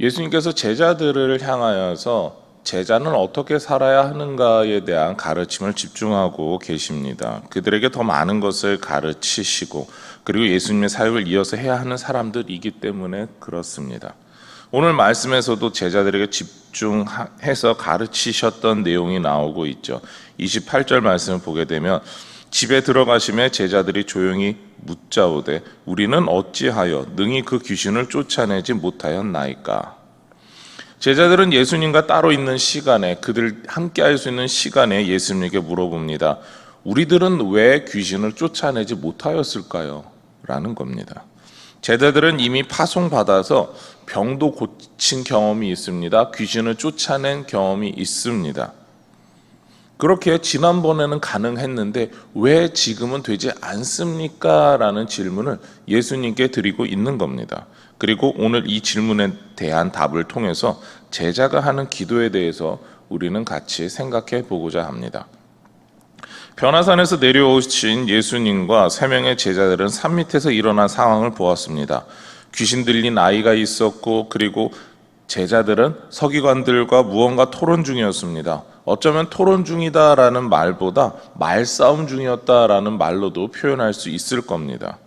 예수님께서 제자들을 향하여서 제자는 어떻게 살아야 하는가에 대한 가르침을 집중하고 계십니다. 그들에게 더 많은 것을 가르치시고 그리고 예수님의 사역을 이어서 해야 하는 사람들이기 때문에 그렇습니다. 오늘 말씀에서도 제자들에게 집중해서 가르치셨던 내용이 나오고 있죠. 28절 말씀을 보게 되면 집에 들어가심에 제자들이 조용히 묻자오되 우리는 어찌하여 능히 그 귀신을 쫓아내지 못하였나이까. 제자들은 예수님과 따로 있는 시간에 그들 함께 할 수 있는 시간에 예수님에게 물어봅니다. 우리들은 왜 귀신을 쫓아내지 못하였을까요? 라는 겁니다. 제자들은 이미 파송받아서 병도 고친 경험이 있습니다. 귀신을 쫓아낸 경험이 있습니다. 그렇게 지난번에는 가능했는데 왜 지금은 되지 않습니까? 라는 질문을 예수님께 드리고 있는 겁니다. 그리고 오늘 이 질문에 대한 답을 통해서 제자가 하는 기도에 대해서 우리는 같이 생각해 보고자 합니다. 변화산에서 내려오신 예수님과 세 명의 제자들은 산 밑에서 일어난 상황을 보았습니다. 귀신 들린 아이가 있었고 그리고 제자들은 서기관들과 무언가 토론 중이었습니다. 어쩌면 토론 중이다라는 말보다 말싸움 중이었다라는 말로도 표현할 수 있을 겁니다.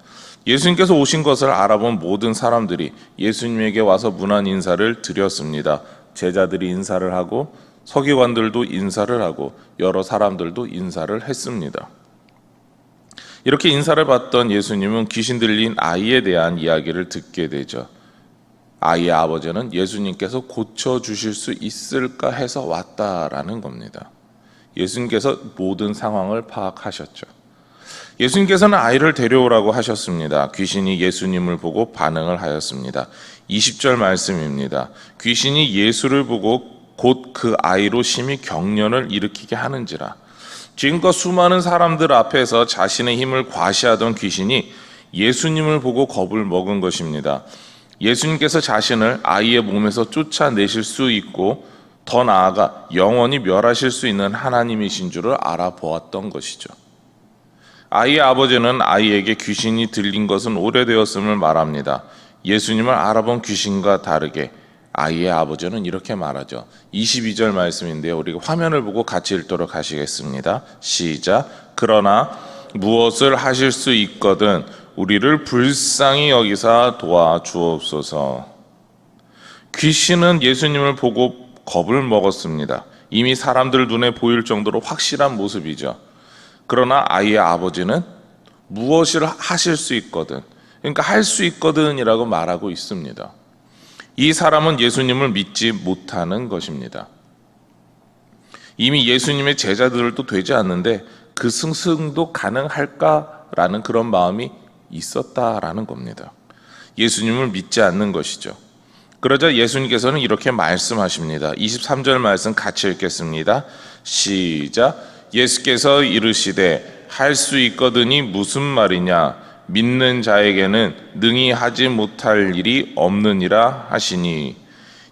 예수님께서 오신 것을 알아본 모든 사람들이 예수님에게 와서 문안 인사를 드렸습니다. 제자들이 인사를 하고 서기관들도 인사를 하고 여러 사람들도 인사를 했습니다. 이렇게 인사를 받던 예수님은 귀신 들린 아이에 대한 이야기를 듣게 되죠. 아이의 아버지는 예수님께서 고쳐주실 수 있을까 해서 왔다라는 겁니다. 예수님께서 모든 상황을 파악하셨죠. 예수님께서는 아이를 데려오라고 하셨습니다. 귀신이 예수님을 보고 반응을 하였습니다. 20절 말씀입니다. 귀신이 예수를 보고 곧 그 아이로 심히 경련을 일으키게 하는지라. 지금껏 수많은 사람들 앞에서 자신의 힘을 과시하던 귀신이 예수님을 보고 겁을 먹은 것입니다. 예수님께서 자신을 아이의 몸에서 쫓아내실 수 있고 더 나아가 영원히 멸하실 수 있는 하나님이신 줄을 알아보았던 것이죠. 아이의 아버지는 아이에게 귀신이 들린 것은 오래되었음을 말합니다. 예수님을 알아본 귀신과 다르게 아이의 아버지는 이렇게 말하죠. 22절 말씀인데요. 우리가 화면을 보고 같이 읽도록 하시겠습니다. 시작. 그러나 무엇을 하실 수 있거든 우리를 불쌍히 여기사 도와주옵소서. 귀신은 예수님을 보고 겁을 먹었습니다. 이미 사람들 눈에 보일 정도로 확실한 모습이죠. 그러나 아이의 아버지는 무엇을 하실 수 있거든, 그러니까 할 수 있거든이라고 말하고 있습니다. 이 사람은 예수님을 믿지 못하는 것입니다. 이미 예수님의 제자들도 되지 않는데 그 승승도 가능할까라는 그런 마음이 있었다라는 겁니다. 예수님을 믿지 않는 것이죠. 그러자 예수님께서는 이렇게 말씀하십니다. 23절 말씀 같이 읽겠습니다. 시작. 예수께서 이르시되 할 수 있거든이 무슨 말이냐? 믿는 자에게는 능히 하지 못할 일이 없느니라 하시니.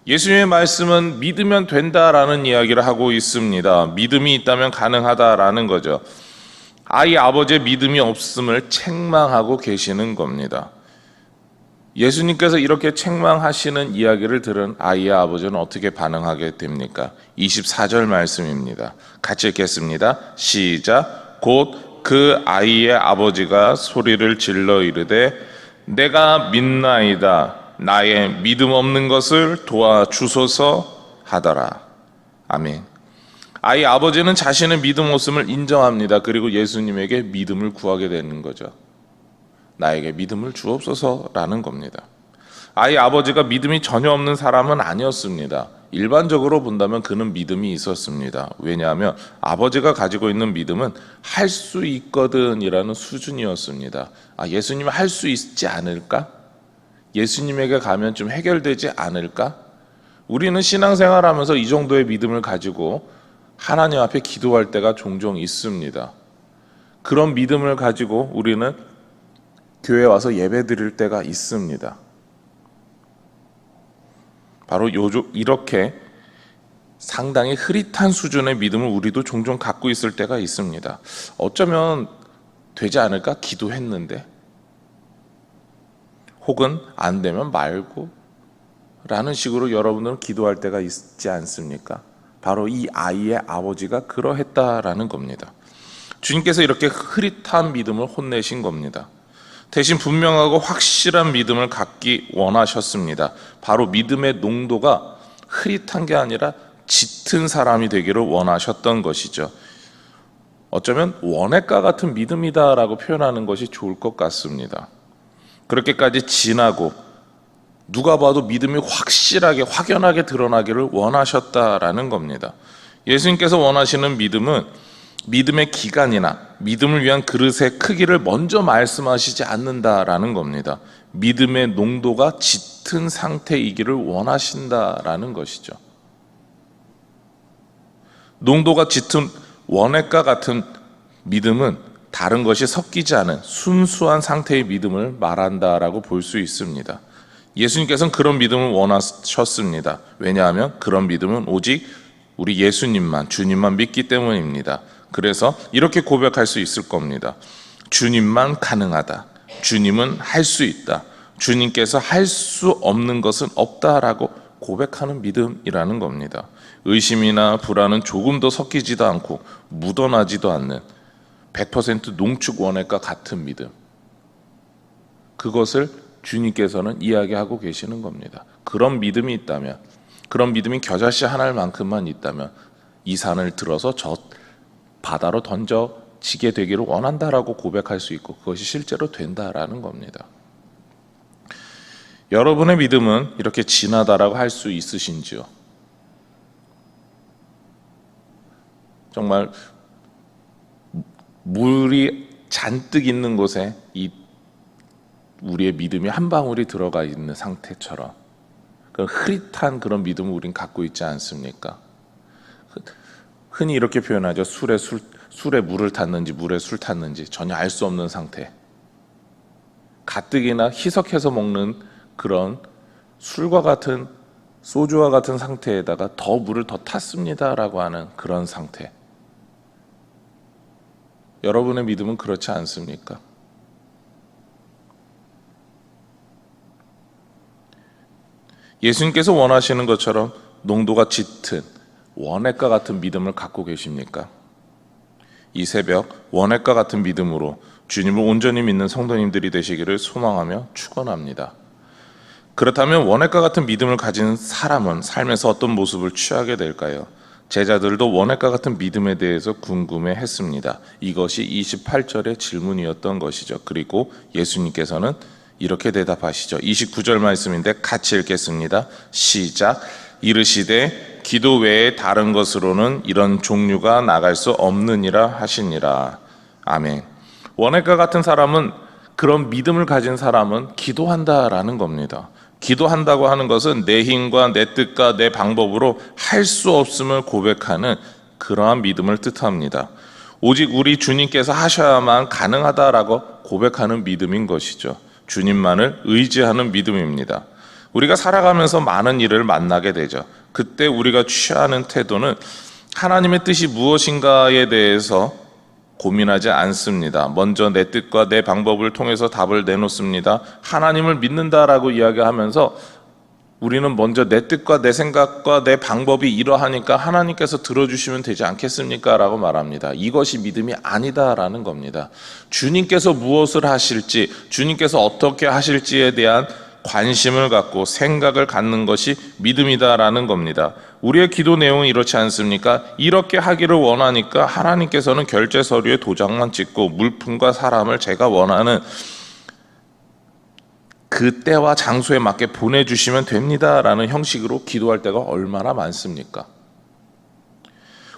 예수님의 말씀은 믿으면 된다라는 이야기를 하고 있습니다. 믿음이 있다면 가능하다라는 거죠. 아이 아버지의 믿음이 없음을 책망하고 계시는 겁니다. 예수님께서 이렇게 책망하시는 이야기를 들은 아이의 아버지는 어떻게 반응하게 됩니까? 24절 말씀입니다. 같이 읽겠습니다. 시작. 곧 그 아이의 아버지가 소리를 질러 이르되 내가 믿나이다. 나의 믿음 없는 것을 도와주소서 하더라. 아멘. 아이 아버지는 자신의 믿음 없음을 인정합니다. 그리고 예수님에게 믿음을 구하게 되는 거죠. 나에게 믿음을 주옵소서라는 겁니다. 아이 아버지가 믿음이 전혀 없는 사람은 아니었습니다. 일반적으로 본다면 그는 믿음이 있었습니다. 왜냐하면 아버지가 가지고 있는 믿음은 할 수 있거든이라는 수준이었습니다. 예수님은 할 수 있지 않을까? 예수님에게 가면 좀 해결되지 않을까? 우리는 신앙생활하면서 이 정도의 믿음을 가지고 하나님 앞에 기도할 때가 종종 있습니다. 그런 믿음을 가지고 우리는 교회에 와서 예배 드릴 때가 있습니다. 바로 이렇게 상당히 흐릿한 수준의 믿음을 우리도 종종 갖고 있을 때가 있습니다. 어쩌면 되지 않을까? 기도했는데. 혹은 안 되면 말고 라는 식으로 여러분들은 기도할 때가 있지 않습니까? 바로 이 아이의 아버지가 그러했다라는 겁니다. 주님께서 이렇게 흐릿한 믿음을 혼내신 겁니다. 대신 분명하고 확실한 믿음을 갖기 원하셨습니다. 바로 믿음의 농도가 흐릿한 게 아니라 짙은 사람이 되기를 원하셨던 것이죠. 어쩌면 원액과 같은 믿음이다라고 표현하는 것이 좋을 것 같습니다. 그렇게까지 진하고 누가 봐도 믿음이 확실하게 확연하게 드러나기를 원하셨다라는 겁니다. 예수님께서 원하시는 믿음은 믿음의 기간이나 믿음을 위한 그릇의 크기를 먼저 말씀하시지 않는다라는 겁니다. 믿음의 농도가 짙은 상태이기를 원하신다라는 것이죠. 농도가 짙은 원액과 같은 믿음은 다른 것이 섞이지 않은 순수한 상태의 믿음을 말한다라고 볼 수 있습니다. 예수님께서는 그런 믿음을 원하셨습니다. 왜냐하면 그런 믿음은 오직 우리 예수님만, 주님만 믿기 때문입니다. 그래서 이렇게 고백할 수 있을 겁니다. 주님만 가능하다. 주님은 할 수 있다. 주님께서 할 수 없는 것은 없다라고 고백하는 믿음이라는 겁니다. 의심이나 불안은 조금도 섞이지도 않고 묻어나지도 않는 100% 농축 원액과 같은 믿음. 그것을 주님께서는 이야기하고 계시는 겁니다. 그런 믿음이 있다면, 그런 믿음이 겨자씨 하나만큼만 있다면 이 산을 들어서 저 바다로 던져지게 되기를 원한다라고 고백할 수 있고 그것이 실제로 된다라는 겁니다. 여러분의 믿음은 이렇게 진하다라고 할 수 있으신지요? 정말 물이 잔뜩 있는 곳에 이 우리의 믿음이 한 방울이 들어가 있는 상태처럼 그 흐릿한 그런 믿음을 우린 갖고 있지 않습니까? 흔히 이렇게 표현하죠. 술에 물을 탔는지 물에 술 탔는지 전혀 알 수 없는 상태. 가뜩이나 희석해서 먹는 그런 술과 같은 소주와 같은 상태에다가 더 물을 더 탔습니다라고 하는 그런 상태. 여러분의 믿음은 그렇지 않습니까? 예수님께서 원하시는 것처럼 농도가 짙은 원액과 같은 믿음을 갖고 계십니까? 이 새벽 원액과 같은 믿음으로 주님을 온전히 믿는 성도님들이 되시기를 소망하며 축원합니다. 그렇다면 원액과 같은 믿음을 가진 사람은 삶에서 어떤 모습을 취하게 될까요? 제자들도 원액과 같은 믿음에 대해서 궁금해했습니다. 이것이 28절의 질문이었던 것이죠. 그리고 예수님께서는 이렇게 대답하시죠. 29절 말씀인데 같이 읽겠습니다. 시작. 이르시되 기도 외에 다른 것으로는 이런 종류가 나갈 수 없느니라 하시니라. 아멘. 원액과 같은 사람은, 그런 믿음을 가진 사람은 기도한다라는 겁니다. 기도한다고 하는 것은 내 힘과 내 뜻과 내 방법으로 할 수 없음을 고백하는 그러한 믿음을 뜻합니다. 오직 우리 주님께서 하셔야만 가능하다라고 고백하는 믿음인 것이죠. 주님만을 의지하는 믿음입니다. 우리가 살아가면서 많은 일을 만나게 되죠. 그때 우리가 취하는 태도는 하나님의 뜻이 무엇인가에 대해서 고민하지 않습니다. 먼저 내 뜻과 내 방법을 통해서 답을 내놓습니다. 하나님을 믿는다라고 이야기하면서 우리는 먼저 내 뜻과 내 생각과 내 방법이 이러하니까 하나님께서 들어주시면 되지 않겠습니까? 라고 말합니다. 이것이 믿음이 아니다라는 겁니다. 주님께서 무엇을 하실지, 주님께서 어떻게 하실지에 대한 관심을 갖고 생각을 갖는 것이 믿음이다라는 겁니다. 우리의 기도 내용은 이렇지 않습니까? 이렇게 하기를 원하니까 하나님께서는 결제 서류에 도장만 찍고 물품과 사람을 제가 원하는 그 때와 장소에 맞게 보내주시면 됩니다라는 형식으로 기도할 때가 얼마나 많습니까?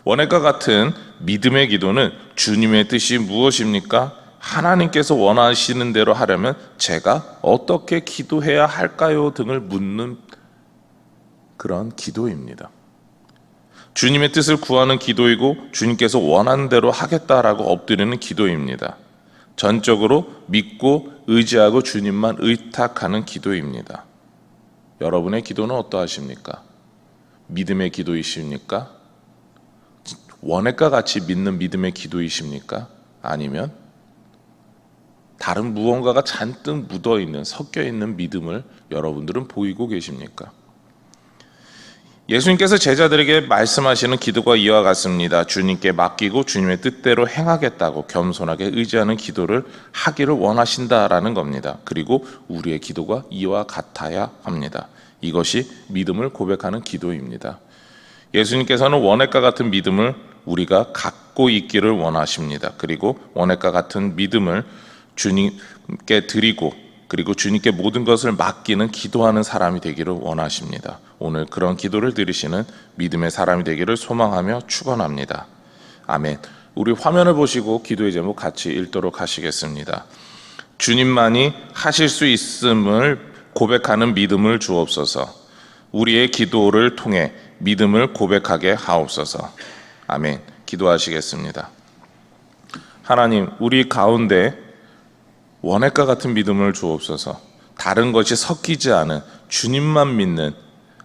원액과 같은 믿음의 기도는 주님의 뜻이 무엇입니까? 하나님께서 원하시는 대로 하려면 제가 어떻게 기도해야 할까요? 등을 묻는 그런 기도입니다. 주님의 뜻을 구하는 기도이고 주님께서 원하는 대로 하겠다라고 엎드리는 기도입니다. 전적으로 믿고 의지하고 주님만 의탁하는 기도입니다. 여러분의 기도는 어떠하십니까? 믿음의 기도이십니까? 원액과 같이 믿는 믿음의 기도이십니까? 아니면 다른 무언가가 잔뜩 묻어있는, 섞여있는 믿음을 여러분들은 보이고 계십니까? 예수님께서 제자들에게 말씀하시는 기도가 이와 같습니다. 주님께 맡기고 주님의 뜻대로 행하겠다고 겸손하게 의지하는 기도를 하기를 원하신다라는 겁니다. 그리고 우리의 기도가 이와 같아야 합니다. 이것이 믿음을 고백하는 기도입니다. 예수님께서는 원액과 같은 믿음을 우리가 갖고 있기를 원하십니다. 그리고 원액과 같은 믿음을 주님께 드리고 그리고 주님께 모든 것을 맡기는 기도하는 사람이 되기를 원하십니다. 오늘 그런 기도를 들으시는 믿음의 사람이 되기를 소망하며 축원합니다. 아멘. 우리 화면을 보시고 기도의 제목 같이 읽도록 하시겠습니다. 주님만이 하실 수 있음을 고백하는 믿음을 주옵소서. 우리의 기도를 통해 믿음을 고백하게 하옵소서. 아멘. 기도하시겠습니다. 하나님, 우리 가운데 원액과 같은 믿음을 주옵소서. 다른 것이 섞이지 않은 주님만 믿는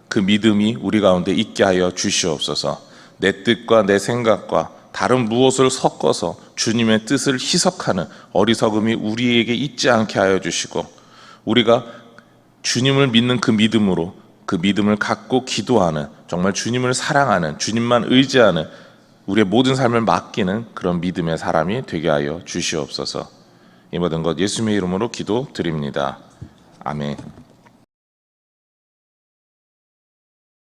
그 믿음이 우리 가운데 있게 하여 주시옵소서. 내 뜻과 내 생각과 다른 무엇을 섞어서 주님의 뜻을 희석하는 어리석음이 우리에게 있지 않게 하여 주시고, 우리가 주님을 믿는 그 믿음으로 그 믿음을 갖고 기도하는, 정말 주님을 사랑하는, 주님만 의지하는, 우리의 모든 삶을 맡기는 그런 믿음의 사람이 되게 하여 주시옵소서. 이 모든 것 예수님의 이름으로 기도드립니다. 아멘.